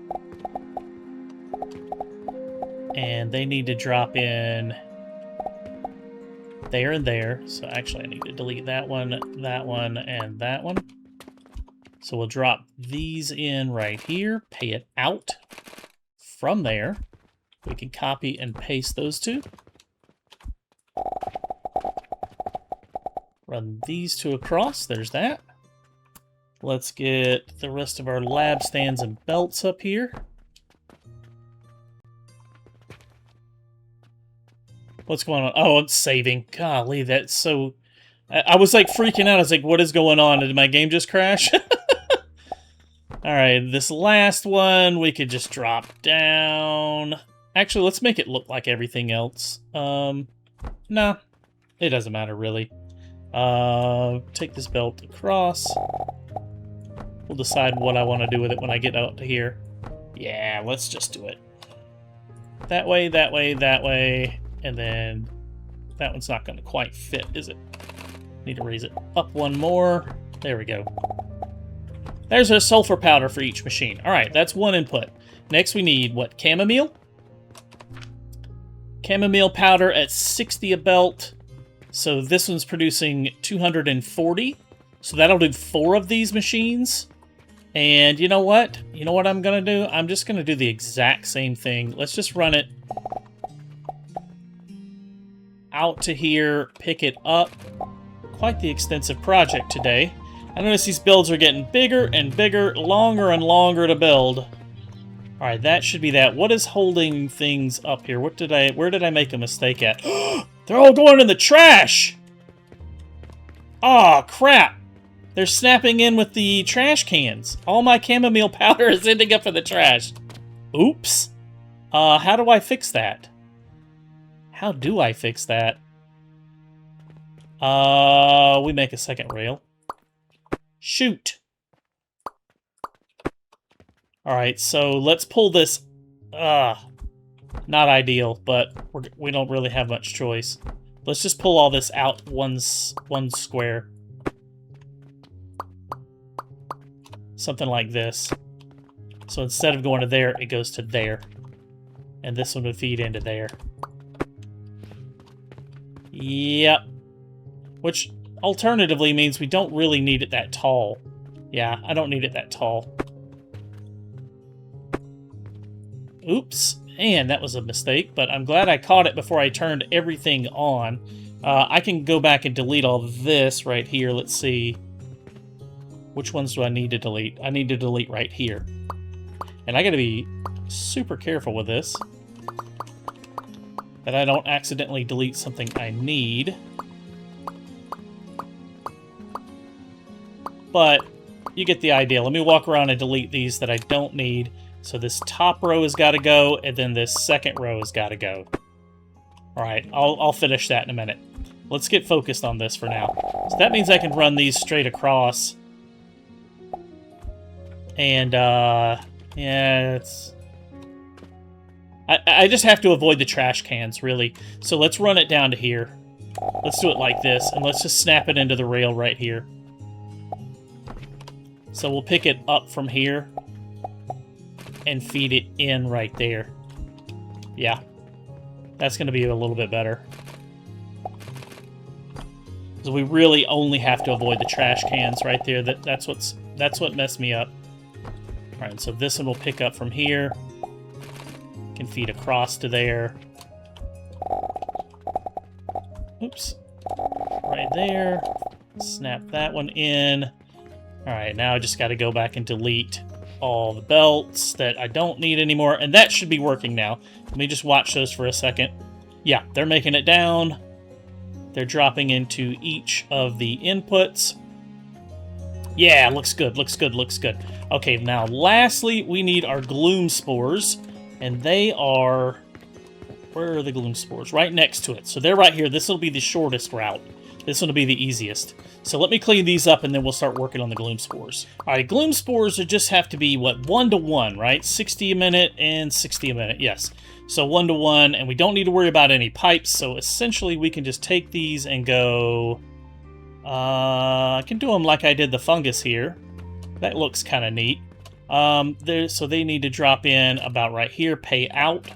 And they need to drop in there and there. So actually I need to delete that one, and that one. So we'll drop these in right here, pay it out. From there, we can copy and paste those 2. Run these 2 across. There's that. Let's get the rest of our lab stands and belts up here. What's going on? Oh, it's saving. Golly, that's so... I was like freaking out. I was like, what is going on? Did my game just crash? Alright, this last one we could just drop down. Actually, let's make it look like everything else. Nah, it doesn't matter really. Take this belt across. We'll decide what I want to do with it when I get out to here. Yeah, let's just do it. That way, that way, that way, and then that one's not going to quite fit, is it? Need to raise it up one more. There we go. There's a sulfur powder for each machine. All right, that's one input. Next we need, what, chamomile? Chamomile powder at 60 a belt. So this one's producing 240. So that'll do 4 of these machines. And you know what? You know what I'm going to do? I'm just going to do the exact same thing. Let's just run it out to here, pick it up quite the extensive project today. I notice these builds are getting bigger and bigger, longer and longer to build. Alright, that should be that. What is holding things up here? Where did I make a mistake at? They're all going in the trash! Aw, crap! They're snapping in with the trash cans. All my chamomile powder is ending up in the trash. Oops. How do I fix that? How do I fix that? We make a second rail. Shoot! Alright, so let's pull this... not ideal, but we don't really have much choice. Let's just pull all this out one square. Something like this. So instead of going to there, it goes to there. And this one would feed into there. Yep. Which alternatively means we don't really need it that tall. Yeah, I don't need it that tall. Oops. Man, that was a mistake, but I'm glad I caught it before I turned everything on. I can go back and delete all this right here. Let's see. Which ones do I need to delete? I need to delete right here. And I gotta be super careful with this, that I don't accidentally delete something I need. But you get the idea. Let me walk around and delete these that I don't need. So this top row has got to go, and then this second row has got to go. Alright, I'll finish that in a minute. Let's get focused on this for now. So that means I can run these straight across. And, yeah, it's... I just have to avoid the trash cans, really. So let's run it down to here. Let's do it like this, and let's just snap it into the rail right here. So we'll pick it up from here and feed it in right there. Yeah. That's going to be a little bit better. So we really only have to avoid the trash cans right there. That's what messed me up. Alright, so this one will pick up from here. Can feed across to there. Oops. Right there. Snap that one in. Alright, now I just got to go back and delete all the belts that I don't need anymore, and that should be working now. Let me just watch those for a second. Yeah, they're making it down. They're dropping into each of the inputs. Yeah, looks good, looks good, looks good. Okay, now lastly, we need our gloom spores, and they are... Where are the gloom spores? Right next to it. So they're right here. This will be the shortest route. This one will be the easiest. So let me clean these up, and then we'll start working on the gloom spores. All right, gloom spores just have to be, what, 1 to 1, right? 60 a minute and 60 a minute, yes. So 1 to 1, and we don't need to worry about any pipes, so essentially we can just take these and go... I can do them like I did the fungus here. That looks kind of neat. So they need to drop in about right here, pay out.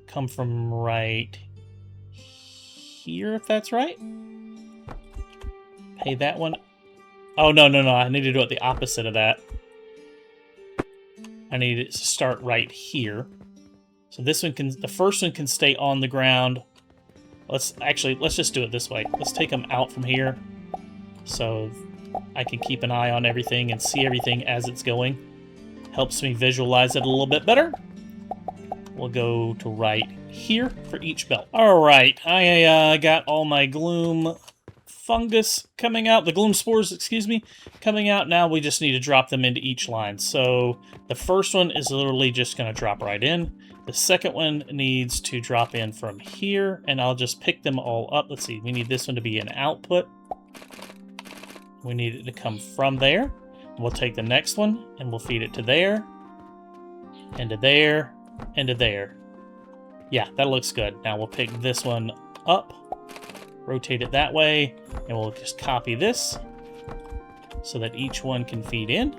Come from right here, if that's right. Pay that one. Oh, no. I need to do it the opposite of that. I need it to start right here. So this one can, the first one can stay on the ground. Let's just do it this way. Let's take them out from here so I can keep an eye on everything and see everything as it's going. Helps me visualize it a little bit better. We'll go to right here for each belt. All right, I got all my gloom fungus coming out, the gloom spores, excuse me, coming out. Now we just need to drop them into each line. So the first one is literally just going to drop right in. The second one needs to drop in from here, and I'll just pick them all up. Let's see, we need this one to be an output. We need it to come from there. We'll take the next one, and we'll feed it to there, and to there, and to there. Yeah, that looks good. Now we'll pick this one up, rotate it that way, and we'll just copy this so that each one can feed in.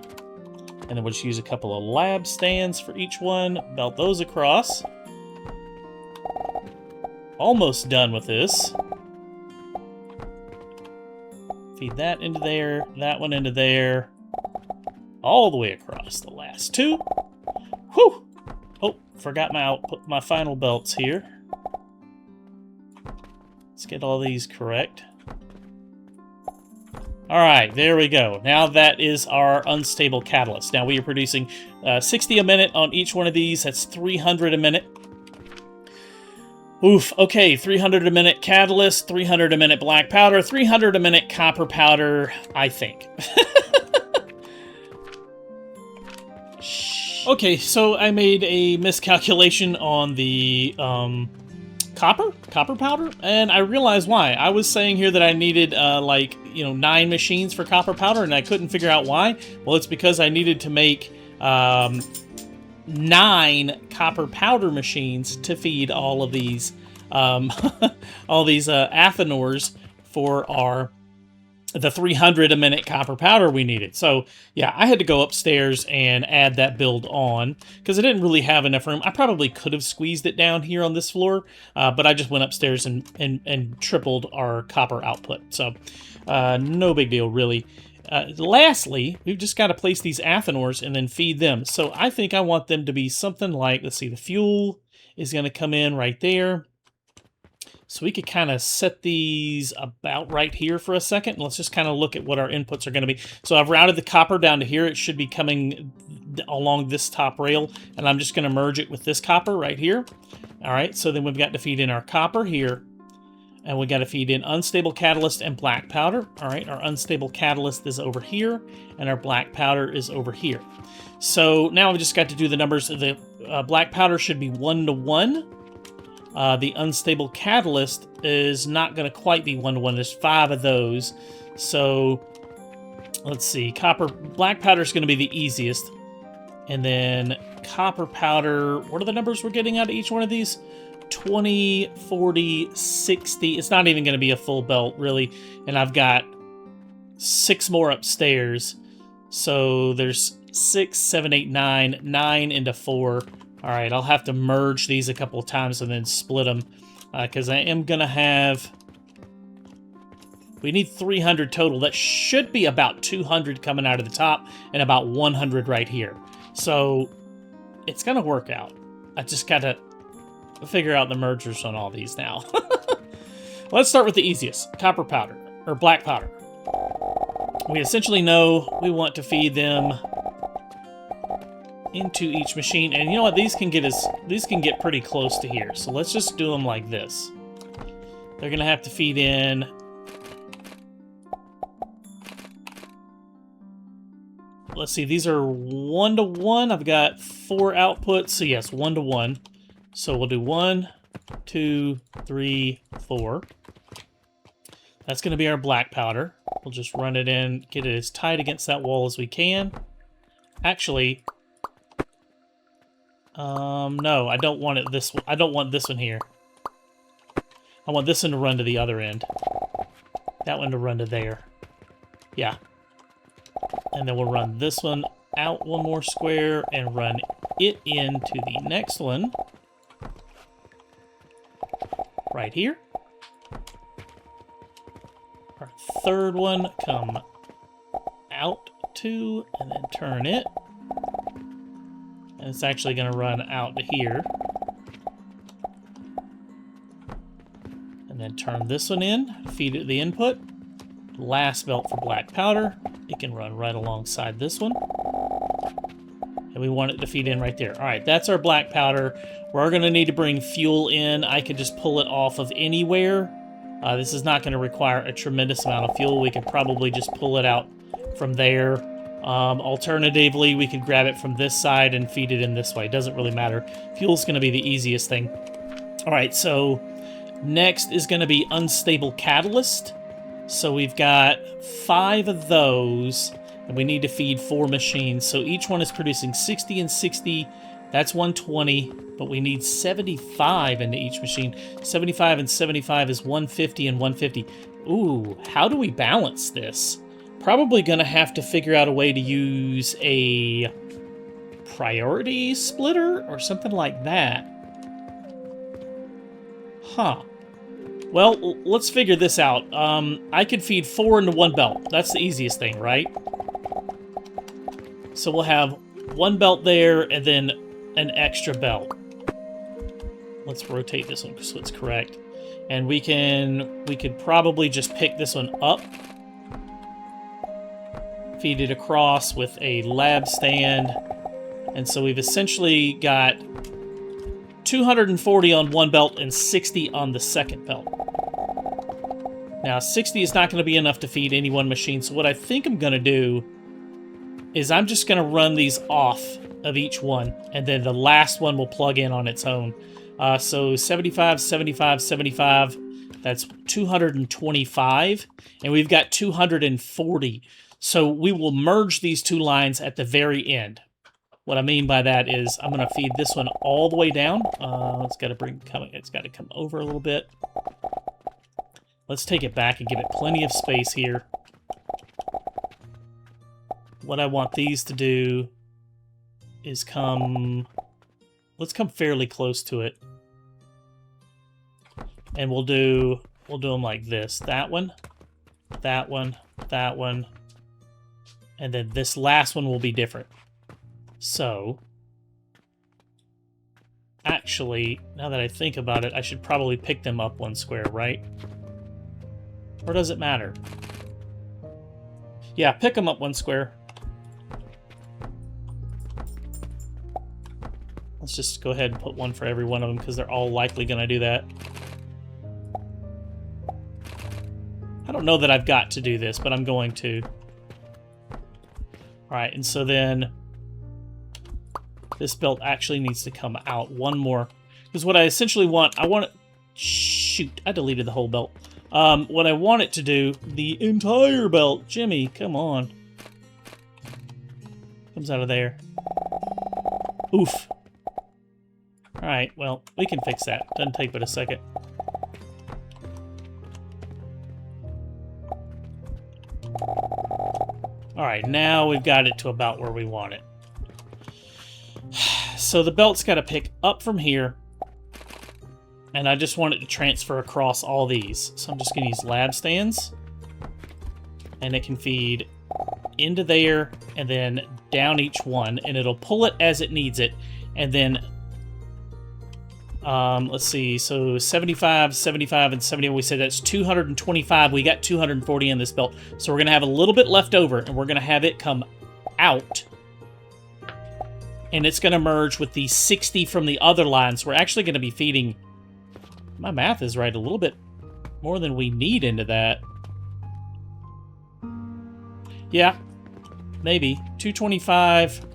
And then we'll just use a couple of lab stands for each one, belt those across. Almost done with this. Feed that into there, that one into there, all the way across the last two. Whew! Oh, forgot my final belts here. Let's get all these correct. All right, there we go. Now that is our unstable catalyst. Now we are producing 60 a minute on each one of these. That's 300 a minute. Oof, okay, 300 a minute catalyst, 300 a minute black powder, 300 a minute copper powder, I think. Okay, so I made a miscalculation on the copper powder, and I realized why. I was saying here that I needed like, you know, 9 machines for copper powder, and I couldn't figure out why. Well, it's because I needed to make 9 copper powder machines to feed all of these all these athanors for the 300 a minute copper powder we needed. So yeah, I had to go upstairs and add that build on because I didn't really have enough room. I probably could have squeezed it down here on this floor, but I just went upstairs and tripled our copper output. So no big deal, really. Lastly, we've just got to place these athanors and then feed them. So I think I want them to be something like, let's see, the fuel is going to come in right there. So we could kind of set these about right here for a second. Let's just kind of look at what our inputs are going to be. So I've routed the copper down to here. It should be coming along this top rail, and I'm just going to merge it with this copper right here. All right, so then we've got to feed in our copper here, and we got to feed in unstable catalyst and black powder. All right, our unstable catalyst is over here, and our black powder is over here. So now I've just got to do the numbers. The black powder should be 1-to-1. The unstable catalyst is not going to quite be 1-to-1. There's 5 of those. So let's see. Black powder is going to be the easiest. And then copper powder, what are the numbers we're getting out of each one of these? 20, 40, 60. It's not even going to be a full belt, really. And I've got 6 more upstairs. So there's 6, 7, 8, 9. 9 into 4. All right, I'll have to merge these a couple of times and then split them because I am going to have... We need 300 total. That should be about 200 coming out of the top and about 100 right here. So it's going to work out. I just got to figure out the mergers on all these now. Let's start with the easiest, copper powder, or black powder. We essentially know we want to feed them into each machine, and you know what, these can get pretty close to here, so let's just do them like this. They're gonna have to feed in let's see, these are 1-to-1. I've got 4 outputs, so yes, 1-to-1. So we'll do 1, 2, 3, 4. That's gonna be our black powder. We'll just run it in, get it as tight against that wall as we can. Actually, no, I don't want it this one. I don't want this one here. I want this one to run to the other end. That one to run to there. Yeah. And then we'll run this one out one more square and run it into the next one. Right here. Our third one come out to, and then turn it. And it's actually going to run out to here. And then turn this one in, feed it the input. Last belt for black powder. It can run right alongside this one. And we want it to feed in right there. All right, that's our black powder. We're going to need to bring fuel in. I could just pull it off of anywhere. This is not going to require a tremendous amount of fuel. We could probably just pull it out from there. Alternatively, we could grab it from this side and feed it in this way. It doesn't really matter. Fuel's going to be the easiest thing. All right, so next is going to be unstable catalyst. So we've got 5 of those, and we need to feed 4 machines. So each one is producing 60 and 60. That's 120, but we need 75 into each machine. 75 and 75 is 150 and 150. Ooh, how do we balance this? Probably going to have to figure out a way to use a priority splitter or something like that. Huh. Well, let's figure this out. I could feed 4 into 1 belt. That's the easiest thing, right? So we'll have 1 belt there and then an extra belt. Let's rotate this one so it's correct. And we could probably just pick this one up feed it across with a lab stand. And so we've essentially got 240 on one belt and 60 on the second belt. Now, 60 is not going to be enough to feed any one machine, so what I think I'm going to do is I'm just going to run these off of each one, and then the last one will plug in on its own. So 75, 75, 75, that's 225, and we've got 240. So we will merge these two lines at the very end. What I mean by that is I'm going to feed this one all the way down. It's got to come over a little bit. Let's take it back and give it plenty of space here. What I want these to do is let's come fairly close to it. And we'll do them like this. That one, that one, that one. And then this last one will be different. So, actually, now that I think about it, I should probably pick them up one square, right? Or does it matter? Yeah, pick them up one square. Let's just go ahead and put one for every one of them, because they're all likely going to do that. I don't know that I've got to do this, but I'm going to. Alright, and so then this belt actually needs to come out one more. Because what I essentially want, shoot, I deleted the whole belt. What I want it to do, the entire belt, Jimmy, come on. Comes out of there. Oof. Alright, well, we can fix that. Doesn't take but a second. Alright, now we've got it to about where we want it. So the belt's got to pick up from here, and I just want it to transfer across all these. So I'm just going to use lab stands, and it can feed into there, and then down each one, and it'll pull it as it needs it, and then let's see, so 75, 75, and 70, we said that's 225. We got 240 in this belt. So we're going to have a little bit left over, and we're going to have it come out. And it's going to merge with the 60 from the other lines. We're actually going to be feeding, my math is right, a little bit more than we need into that. Yeah, maybe. 225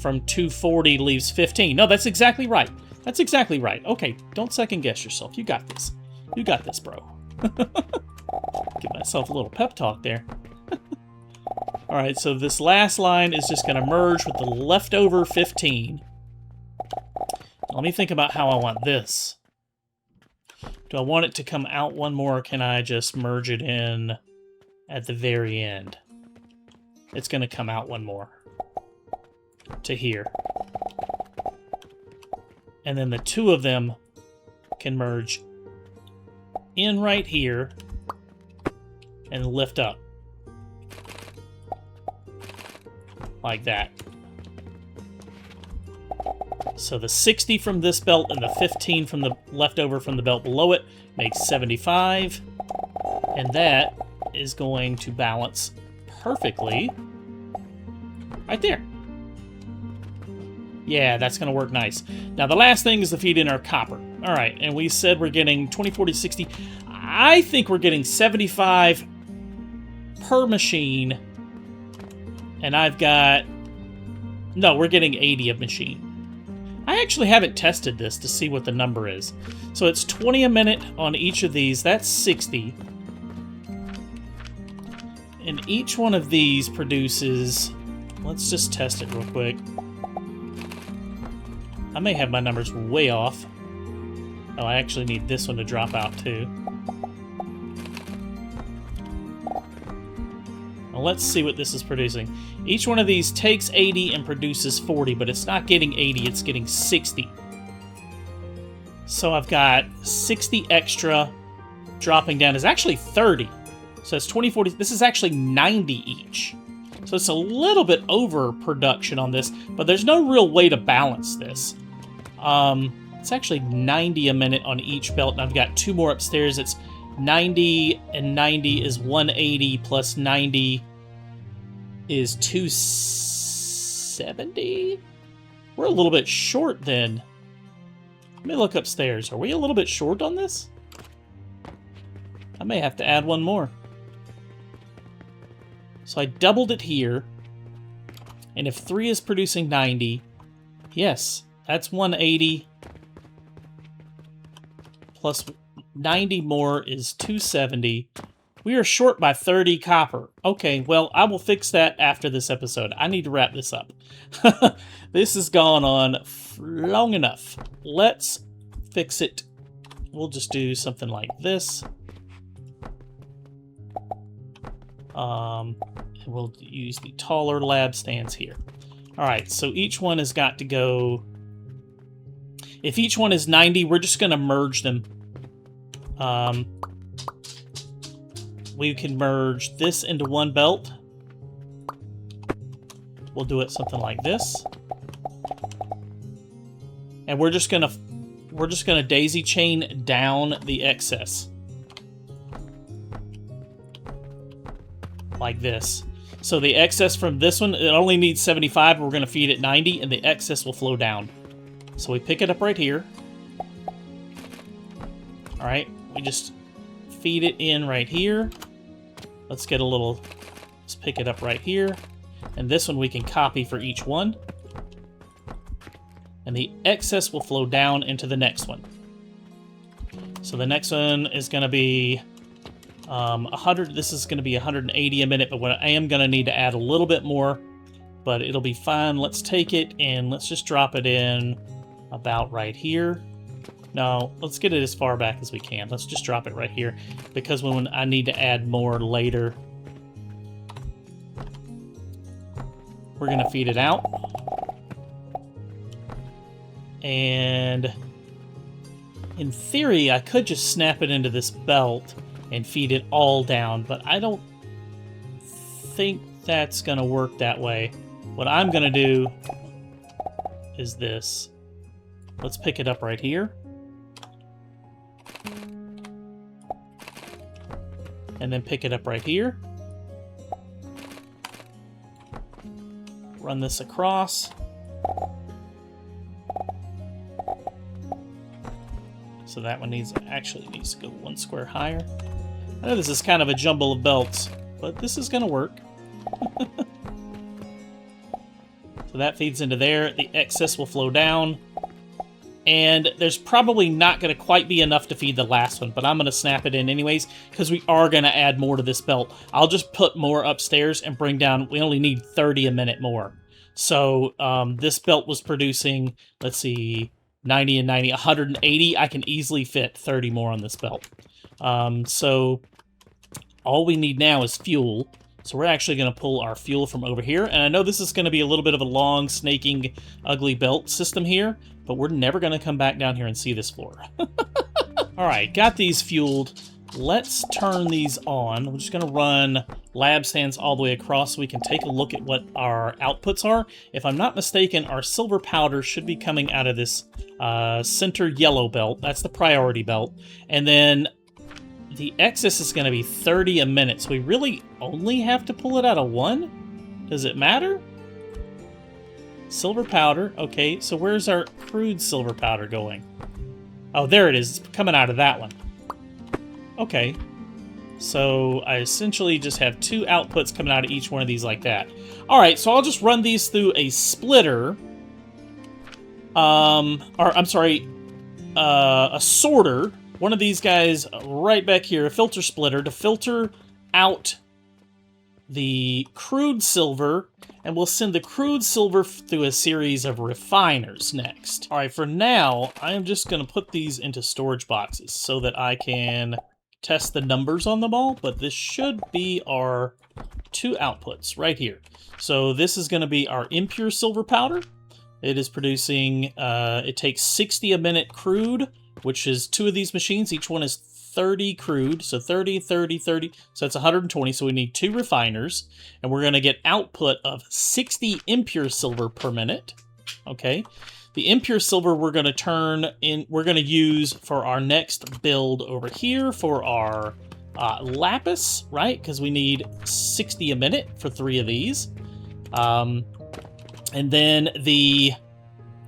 from 240 leaves 15. No, that's exactly right. That's exactly right. Okay, don't second guess yourself. You got this. You got this, bro. Give myself a little pep talk there. Alright, so this last line is just going to merge with the leftover 15. Let me think about how I want this. Do I want it to come out one more, or can I just merge it in at the very end? It's going to come out one more. To here. And then the two of them can merge in right here and lift up. Like that. So the 60 from this belt and the 15 from the leftover from the belt below it makes 75. And that is going to balance perfectly right there. Yeah, that's going to work nice. Now, the last thing is to feed in our copper. All right, and we said we're getting 20, 40, 60. I think we're getting 75 per machine. And I've got... No, we're getting 80 a machine. I actually haven't tested this to see what the number is. So it's 20 a minute on each of these. That's 60. And each one of these produces... Let's just test it real quick. I may have my numbers way off. Oh, I actually need this one to drop out too. Now let's see what this is producing. Each one of these takes 80 and produces 40, but it's not getting 80, it's getting 60. So I've got 60 extra dropping down. It's actually 30. So it's 20, 40. This is actually 90 each. So it's a little bit over production on this, but there's no real way to balance this. It's actually 90 a minute on each belt, and I've got two more upstairs. It's 90 and 90 is 180 plus 90 is 270. We're a little bit short then. Let me look upstairs. Are we a little bit short on this? I may have to add one more. So I doubled it here. And if 3 is producing 90, yes, that's 180. Plus 90 more is 270. We are short by 30 copper. Okay, well, I will fix that after this episode. I need to wrap this up. This has gone on long enough. Let's fix it. We'll just do something like this. We'll use the taller lab stands here. All right, so each one has got to go... If each one is 90, we're just going to merge them. We can merge this into one belt. We'll do it something like this. And we're just gonna daisy chain down the excess. Like this. So the excess from this one, it only needs 75, and we're gonna feed it 90, and the excess will flow down. So we pick it up right here. Alright, we just feed it in right here. Let's pick it up right here. And this one we can copy for each one. And the excess will flow down into the next one. So the next one is going to be 100. This is going to be 180 a minute, but I am going to need to add a little bit more. But it'll be fine. Let's take it and let's just drop it in about right here. No, let's get it as far back as we can. Let's just drop it right here, because when I need to add more later, we're going to feed it out. And in theory, I could just snap it into this belt and feed it all down, but I don't think that's going to work that way. What I'm going to do is this. Let's pick it up right here. And then pick it up right here. Run this across. So that one actually needs to go one square higher. I know this is kind of a jumble of belts, but this is going to work. So that feeds into there. The excess will flow down. And there's probably not going to quite be enough to feed the last one, but I'm going to snap it in anyways, because we are going to add more to this belt. I'll just put more upstairs and bring down, we only need 30 a minute more. So this belt was producing, let's see, 90 and 90, 180. I can easily fit 30 more on this belt. So all we need now is fuel. So we're actually going to pull our fuel from over here. And I know this is going to be a little bit of a long, snaking, ugly belt system here, but we're never going to come back down here and see this floor. All right, got these fueled. Let's turn these on. We're just going to run lab stands all the way across so we can take a look at what our outputs are. If I'm not mistaken, our silver powder should be coming out of this center yellow belt. That's the priority belt. And then the excess is going to be 30 a minute, so we really only have to pull it out of one? Does it matter? Silver powder. Okay, so where's our crude silver powder going? Oh, there it is. It's coming out of that one. Okay. So I essentially just have two outputs coming out of each one of these like that. Alright, so I'll just run these through a splitter. I'm sorry, a sorter. One of these guys right back here, a filter splitter, to filter out the crude silver, and we'll send the crude silver through a series of refiners next. All right, for now, I am just going to put these into storage boxes so that I can test the numbers on them all, but this should be our two outputs right here. So this is going to be our impure silver powder. It is producing, it takes 60 a minute crude, which is two of these machines. Each one is 30 crude, so 30, 30, 30, so that's 120, so we need two refiners, and we're going to get output of 60 impure silver per minute, okay? The impure silver we're going to use for our next build over here for our lapis, right? Because we need 60 a minute for 3 of these. And then the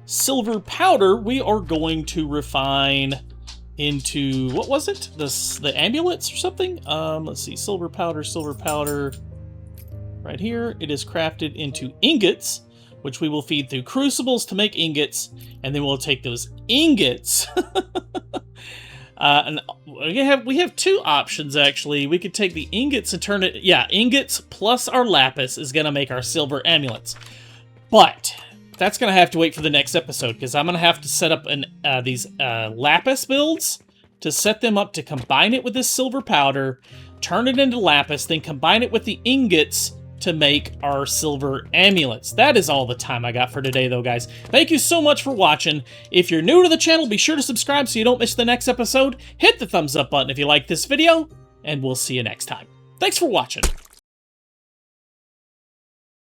silver powder we are going to refine into, what was it? The amulets or something? Let's see, silver powder. Right here, it is crafted into ingots, which we will feed through crucibles to make ingots, and then we'll take those ingots. And we have 2 options, actually. We could take the ingots and turn it... Yeah, ingots plus our lapis is going to make our silver amulets. But that's going to have to wait for the next episode, because I'm going to have to set up these lapis builds to set them up to combine it with this silver powder, turn it into lapis, then combine it with the ingots to make our silver amulets. That is all the time I got for today, though, guys. Thank you so much for watching. If you're new to the channel, be sure to subscribe so you don't miss the next episode. Hit the thumbs up button if you like this video, and we'll see you next time. Thanks for watching.